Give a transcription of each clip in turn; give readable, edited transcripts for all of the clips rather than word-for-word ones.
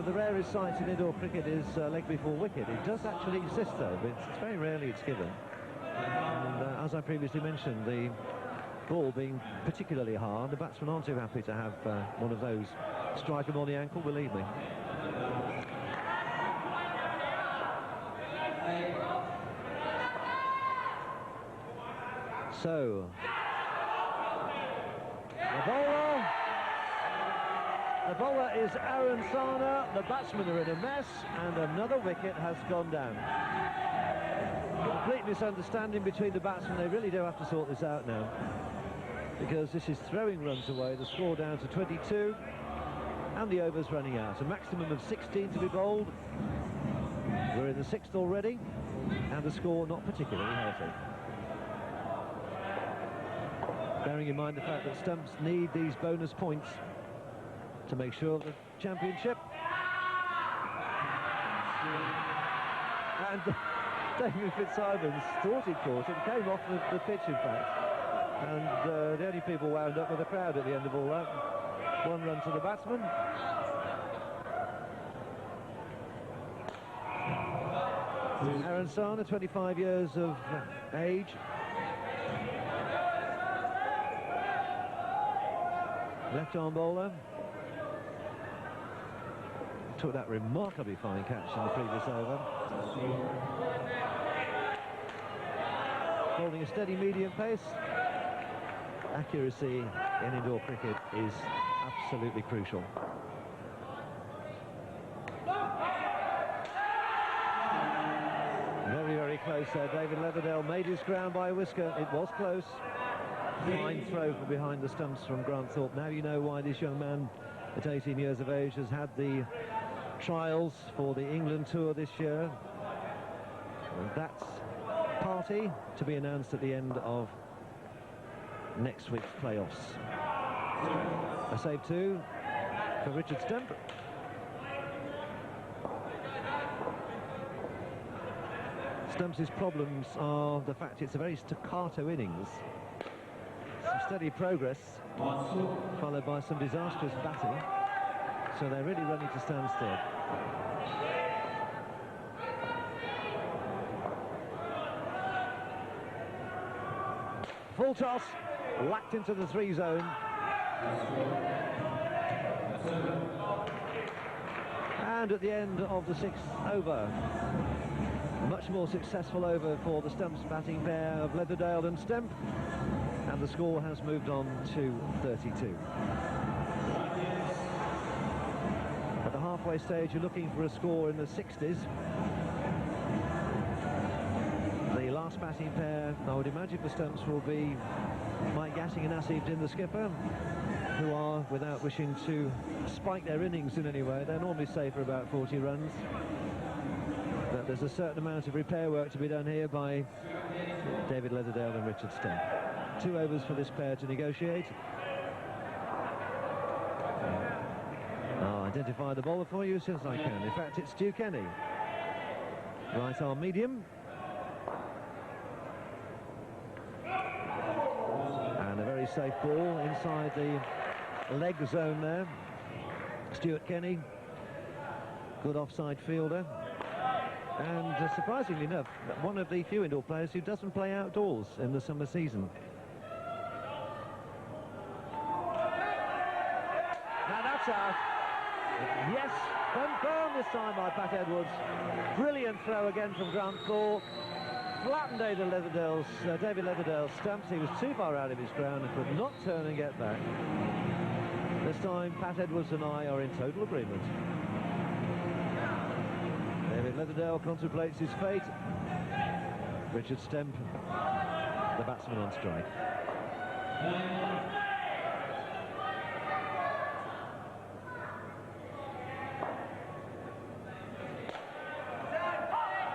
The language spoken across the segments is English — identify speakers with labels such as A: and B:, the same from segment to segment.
A: of the rarest sights in indoor cricket is leg before wicket. It does actually exist, though, but it's very rarely it's given. And as I previously mentioned, the ball being particularly hard, the batsmen aren't too happy to have one of those strike them on the ankle, believe me. So, the bowler is Aaron Sana. The batsmen are in a mess, and another wicket has gone down. Complete misunderstanding between the batsmen. They really do have to sort this out now, because this is throwing runs away. The score down to 22, and the over's running out. A maximum of 16 to be bowled. We're in the 6th already, and the score not particularly healthy. Bearing in mind the fact that Stumps need these bonus points to make sure of the championship. And David Fitzsimons thought he'd caught it, came off the pitch in fact. And the only people wound up with the crowd at the end of all that. 1 run to the batsman. Aaron Sana, 25 years of age. Left-arm bowler. Took that remarkably fine catch in the previous over. Holding a steady medium pace. Accuracy in indoor cricket is absolutely crucial. Very, very close there. David Leatherdale made his ground by a whisker. It was close. Fine throw from behind the stumps from Grant Thorpe. Now you know why this young man at 18 years of age has had the trials for the England tour this year. And that's party to be announced at the end of next week's playoffs. A save too for Richard Stump. Stump's problems are the fact it's a very staccato innings. Some steady progress, followed by some disastrous batting, so they're really running to stand still. Full toss, whacked into the 3 zone. And at the end of the 6th over, much more successful over for the Stumps batting pair of Leatherdale and Stemp. And the score has moved on to 32. At the halfway stage, you're looking for a score in the 60s. The last batting pair, I would imagine for Stumps, will be Mike Gatting and Asif Din, the skipper, who are, without wishing to spike their innings in any way, they're normally safe for about 40 runs. But there's a certain amount of repair work to be done here by David Leatherdale and Richard Stemp. 2 overs for this pair to negotiate. I'll identify the bowler for you as soon as I can. In fact, it's Stu Kenny. Right arm medium. And a very safe ball inside the leg zone there. Stuart Kenny, good offside fielder. And surprisingly enough, one of the few indoor players who doesn't play outdoors in the summer season. Now that's out. Yes, confirmed this time by Pat Edwards. Brilliant throw again from Grant Thorpe. Flattened David Leatherdale's stumps. He was too far out of his ground and could not turn and get back. This time, Pat Edwards and I are in total agreement. David Leatherdale contemplates his fate. Richard Stemp, the batsman on strike.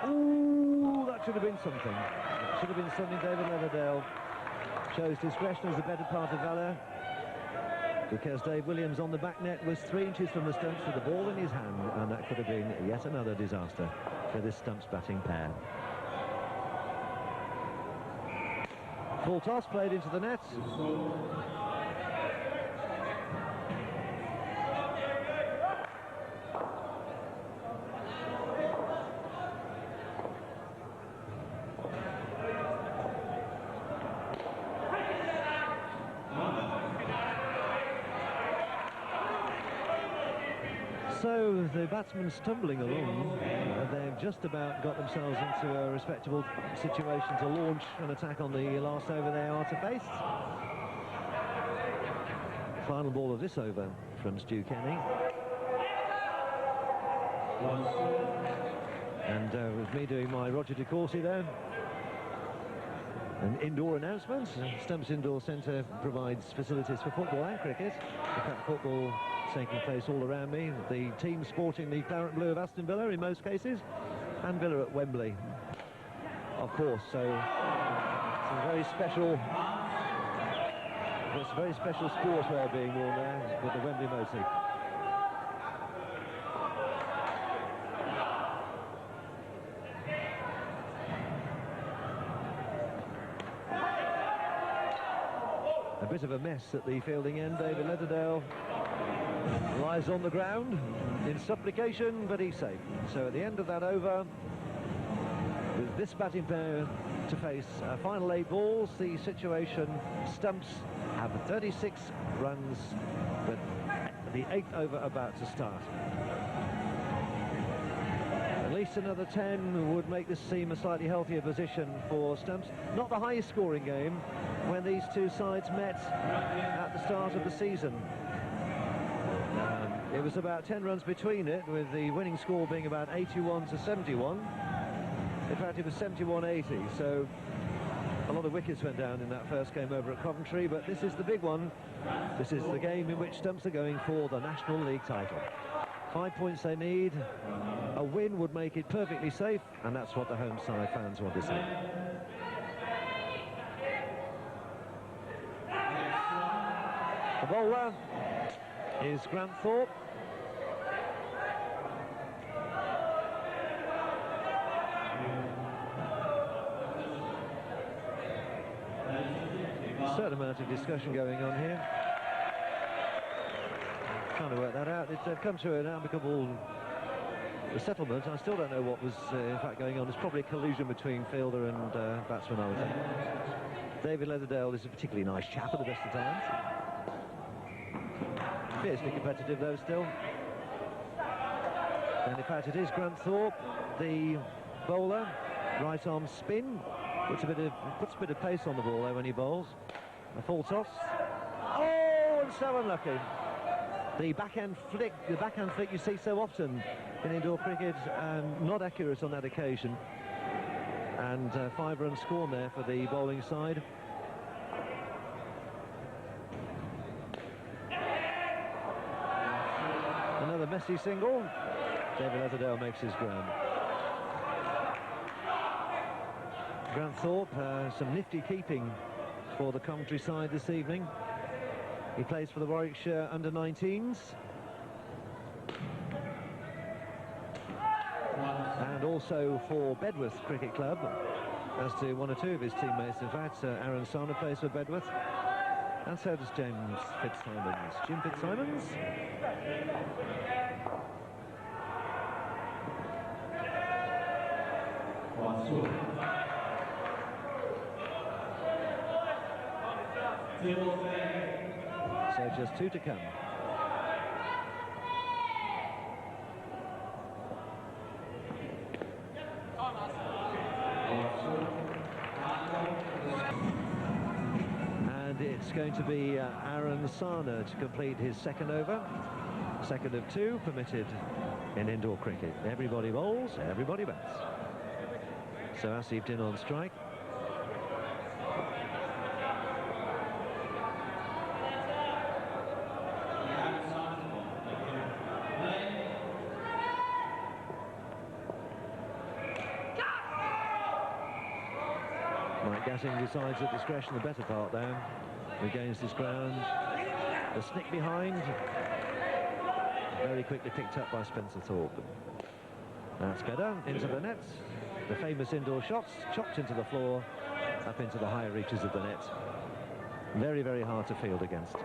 A: Ooh, that should have been something. That should have been something. David Leatherdale shows discretion as the better part of valour, because Dave Williams on the back net was 3 inches from the stumps with the ball in his hand, and that could have been yet another disaster for this Stumps batting pair. Full toss played into the net. So the batsmen stumbling along, they've just about got themselves into a respectable situation to launch an attack on the last over they are to face. Final ball of this over from Stu Kenny. And with me doing my Roger de Courcy there. An indoor announcement. Stumps Indoor Centre provides facilities for football and cricket. In fact, football taking place all around me. The team sporting the claret and blue of Aston Villa in most cases, and Villa at Wembley, of course. So it's a very special sportswear being worn there with the Wembley motif. A bit of a mess at the fielding end. David Leatherdale lies on the ground in supplication, but he's safe. So at the end of that over, with this batting pair to face a final 8 balls, the situation, Stumps have 36 runs, but the 8th over about to start. At least another 10 would make this seem a slightly healthier position for Stumps. Not the highest scoring game when these two sides met at the start of the season. It was about 10 runs between it, with the winning score being about 81 to 71. In fact, it was 71-80, so a lot of wickets went down in that first game over at Coventry, but this is the big one. This is the game in which Stumps are going for the National League title. 5 points they need. A win would make it perfectly safe, and that's what the home side fans want to see. The bowler is Grant Thorpe. A certain amount of discussion going on here. Trying to work that out. It's come to an amicable settlement. I still don't know what was in fact going on. It's probably a collusion between fielder and batsman, I would think. David Leatherdale is a particularly nice chap at the best of times. Fiercely competitive though still. And in fact it is Grant Thorpe, the bowler. Right arm spin, puts a bit of pace on the ball though when he bowls. A full toss. Oh, and so unlucky. The backhand flick you see so often in indoor cricket, not accurate on that occasion. And 5 runs scored there for the bowling side. Another messy single. David Leatherdale makes his ground. Grant Thorpe, some nifty keeping for the Coventry side this evening. He plays for the Warwickshire under-19s. And also for Bedworth Cricket Club, as do 1 or 2 of his teammates. In fact, Aaron Sana plays for Bedworth. And so does James Fitzsimons. Jim Fitzsimons. So just 2 to come. And it's going to be Aaron Sana to complete his 2nd over. 2nd of 2 permitted in indoor cricket. Everybody bowls, everybody bats. So Asif Din on strike. Gassing decides at discretion the better part there. Regains his ground. The snick behind. Very quickly picked up by Spencer Thorpe. That's better. Into the net. The famous indoor shots. Chopped into the floor. Up into the higher reaches of the net. Very, very hard to field against.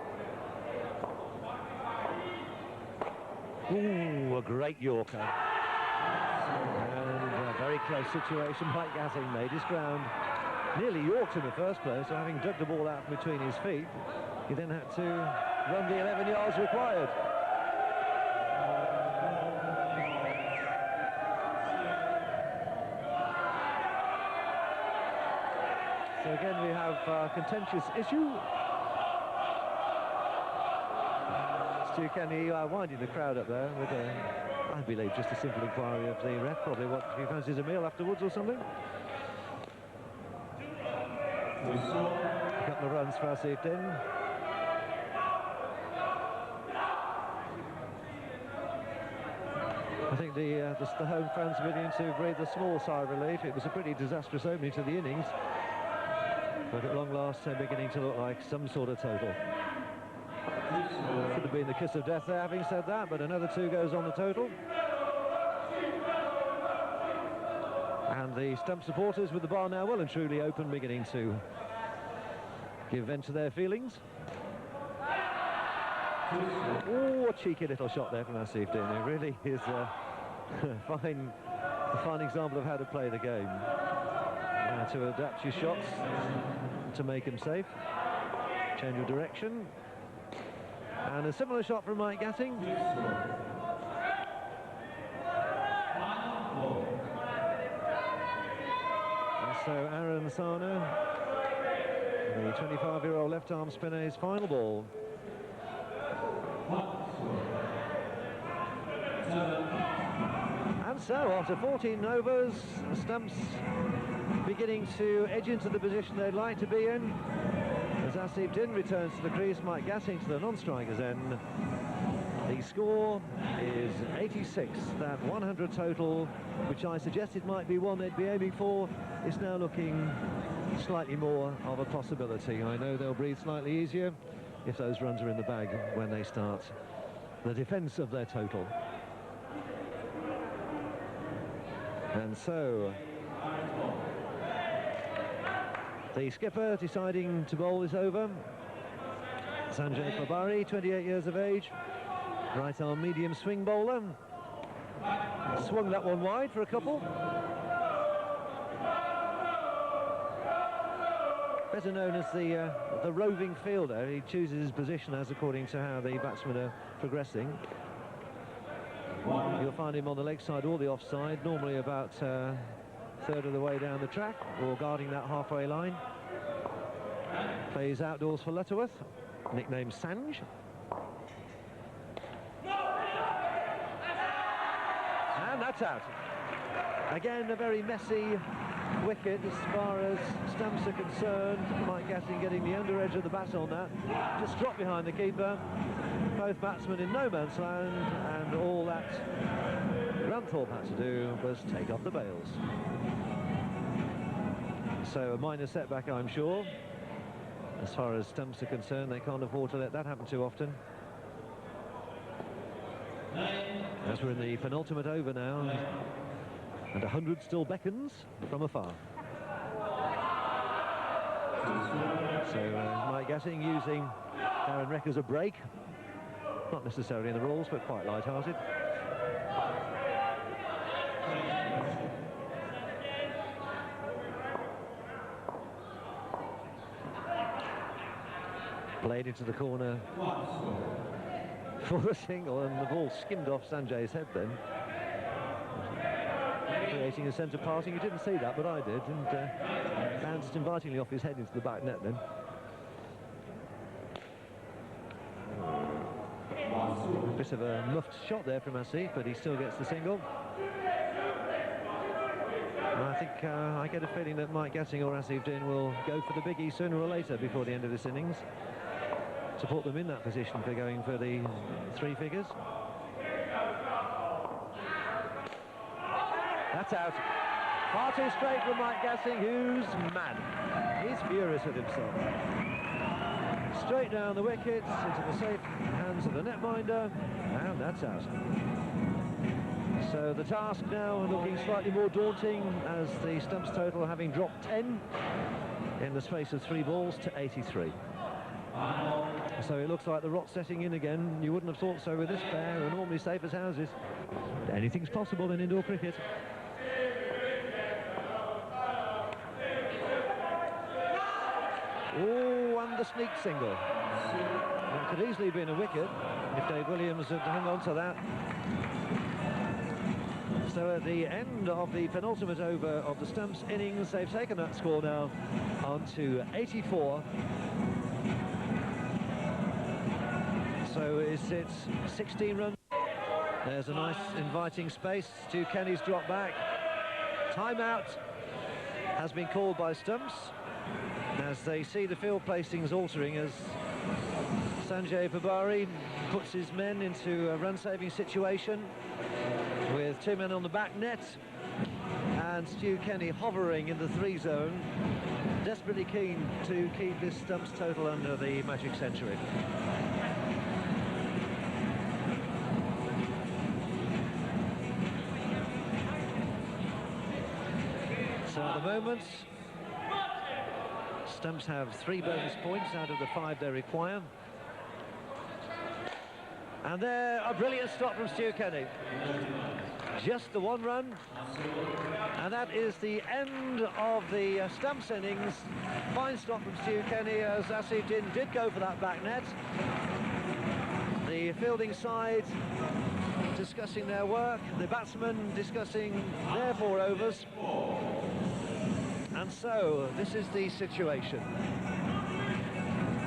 A: Ooh, a great Yorker. And a very close situation. Mike Gassing made his ground. Nearly yorked in the first place, so having dug the ball out from between his feet, he then had to run the 11 yards required. So again we have a contentious issue. Stu Kenny winding the crowd up there with I believe just a simple inquiry of the ref, probably what he fancies a meal afterwards or something. A couple of runs for Asif Din. I think the home fans are beginning to breathe a small sigh of relief. It was a pretty disastrous opening to the innings, but at long last they're beginning to look like some sort of total. Could have been the kiss of death there, having said that, but another 2 goes on the total. And the stump supporters with the bar now well and truly open, beginning to give vent to their feelings. Oh, a cheeky little shot there from Asif Din. It really is a fine example of how to play the game. To adapt your shots, to make them safe, change your direction. And a similar shot from Mike Gatting. And so Aaron Sana, the 25-year-old left-arm spinner, his final ball. And so, after 14 overs, the stumps beginning to edge into the position they'd like to be in. As Asif Din returns to the crease, Mike Gatting to the non-striker's end. The score is 86. That 100 total, which I suggested might be one they'd be aiming for, is now looking slightly more of a possibility. I know they'll breathe slightly easier if those runs are in the bag when they start the defence of their total. And so the skipper deciding to bowl this over. Sanjay Pabari, 28 years of age, right arm medium swing bowler. Swung that one wide for a couple. Better known as the roving fielder. He chooses his position as according to how the batsmen are progressing. You'll find him on the leg side or the offside, normally about a third of the way down the track, or guarding that halfway line. Plays outdoors for Lutterworth, nicknamed Sanj. And that's out. Again, a very messy wicket as far as stumps are concerned. Mike Gatting getting the under edge of the bat on that. Just dropped behind the keeper. Both batsmen in no man's land, and all that Granthorpe had to do was take off the bails. So a minor setback, I'm sure. As far as stumps are concerned, they can't afford to let that happen too often. As we're in the penultimate over now, and 100 still beckons from afar. So Mike Gatting using Darren Reck as a break. Not necessarily in the rules, but quite light-hearted. Played into the corner for the single, and the ball skimmed off Sanjay's head then, creating a centre parting. You didn't see that, but I did, and bounced invitingly off his head into the back net then. A bit of a muffed shot there from Asif, but he still gets the single. And I think I get a feeling that Mike Gatting or Asif Din will go for the biggie sooner or later before the end of this innings, to put them in that position for going for the 3 figures. That's out. Far too straight from Mike Gatting, who's mad. He's furious with himself. Straight down the wickets, into the safe hands of the netminder, and that's out. So the task now looking slightly more daunting, as the stumps total having dropped 10 in the space of 3 balls to 83. So it looks like the rot's setting in again. You wouldn't have thought so with this pair, who are normally safe as houses. Anything's possible in indoor cricket. Oh, and the sneak single. That could easily have been a wicket if Dave Williams had hung on to that. So at the end of the penultimate over of the Stumps innings, they've taken that score now on to 84. So it's 16 runs. There's a nice inviting space to Kenny's drop back. Timeout has been called by Stumps as they see the field placings altering as Sanjay Babari puts his men into a run-saving situation with 2 men on the back net and Stu Kenny hovering in the 3 zone, desperately keen to keep this Stumps total under the magic century. So at the moment, Stumps have 3 bonus points out of the 5 they require. And there, a brilliant stop from Stu Kenny. Just the 1 run. And that is the end of the Stumps innings. Fine stop from Stu Kenny as Asif did go for that back net. The fielding side discussing their work, the batsmen discussing their 4 overs. And so, this is the situation.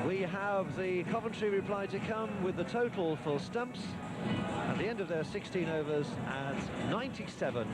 A: We have the Coventry reply to come with the total for Stumps at the end of their 16 overs at 97.